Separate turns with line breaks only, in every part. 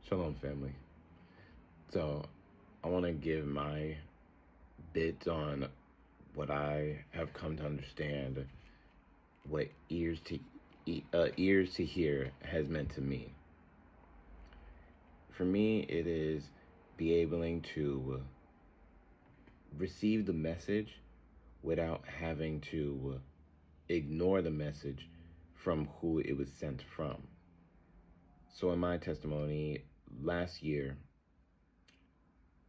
Shalom, family. So, I want to give my bit on what I have come to understand what ears to hear has meant to me. For me, it is be able to receive the message without having to ignore the message from who it was sent from. So, in my testimony, last year,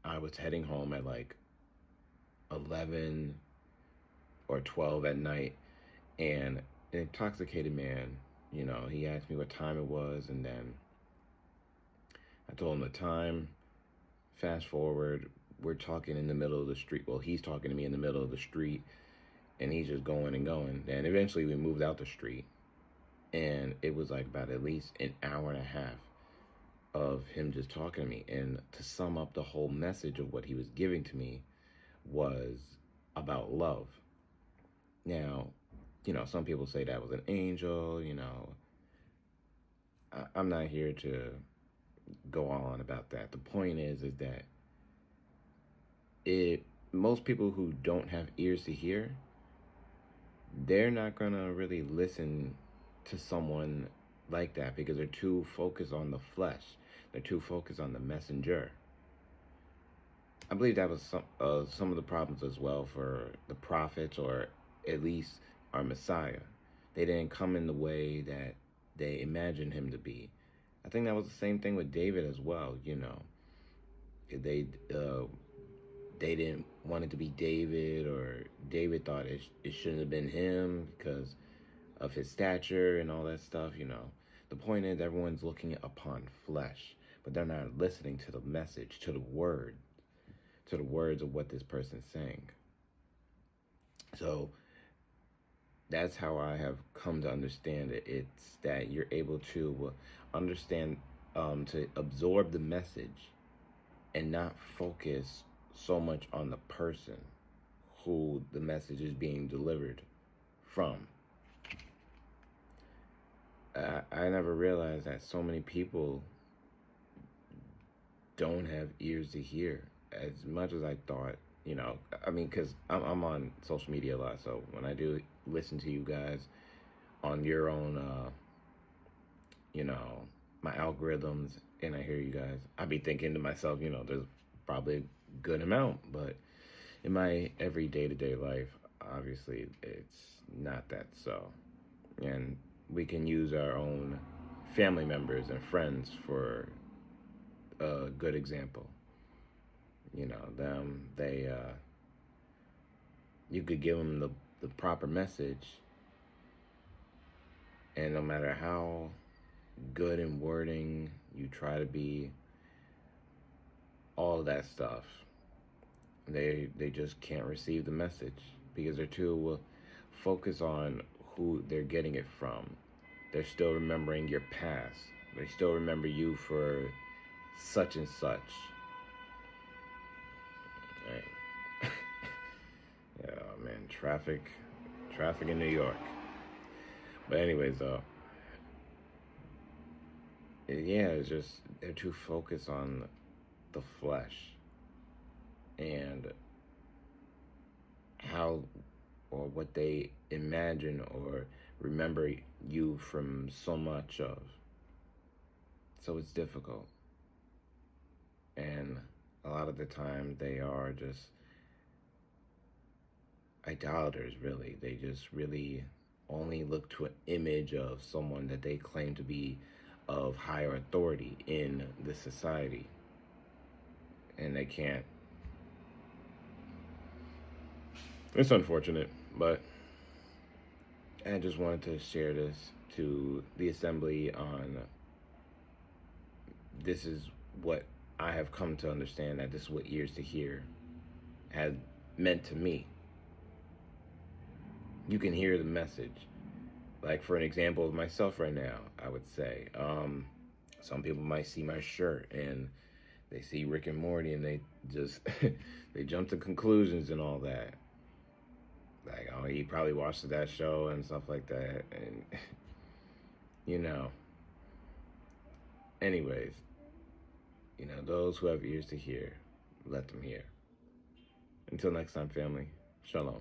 I was heading home at like 11 or 12 at night, and an intoxicated man, he asked me what time it was, and then I told him the time. Fast forward, we're talking in the middle of the street. Well, he's talking to me in the middle of the street, and he's just going and going. And eventually we moved out the street, and it was like about at least an hour and a half of him just talking to me. And to sum up the whole message of what he was giving to me was about love. Now, some people say that was an angel, I'm not here to go on about that. The point is that most people who don't have ears to hear, they're not gonna really listen to someone like that because they're too focused on the flesh. They're too focused on the messenger. I believe that was some of the problems as well for the prophets, or at least our Messiah. They didn't come in the way that they imagined him to be. I think that was the same thing with David as well. They didn't want it to be David, or David thought it shouldn't have been him because of his stature and all that stuff. The point is everyone's looking upon flesh, but they're not listening to the message, to the words of what this person's saying. So that's how I have come to understand it. It's that you're able to understand, to absorb the message and not focus so much on the person who the message is being delivered from. I never realized that so many people don't have ears to hear as much as I thought. Because I'm on social media a lot, so when I do listen to you guys on your own, my algorithms, and I hear you guys, I be thinking to myself, there's probably a good amount, but in my every day-to-day life, obviously, it's not that so. And we can use our own family members and friends for a good example. You could give them the proper message, and no matter how good in wording you try to be, all of that stuff, they just can't receive the message because they're too focused on who they're getting it from. They're still remembering your past. They still remember you for such and such. Right. Yeah, man, traffic in New York. But anyways, it's just they're too focused on the flesh and how or what they imagine or remember you from so much of. So it's difficult. And a lot of the time they are just idolaters, really. They just really only look to an image of someone that they claim to be of higher authority in this society. And they can't. It's unfortunate, but I just wanted to share this to the assembly on this is what I have come to understand, that this is what ears to hear has meant to me. You can hear the message. Like, for an example of myself right now, I would say, some people might see my shirt and they see Rick and Morty and they just, they jump to conclusions and all that. Like, oh, he probably watched that show and stuff like that. And, anyways, those who have ears to hear, let them hear. Until next time, family, shalom.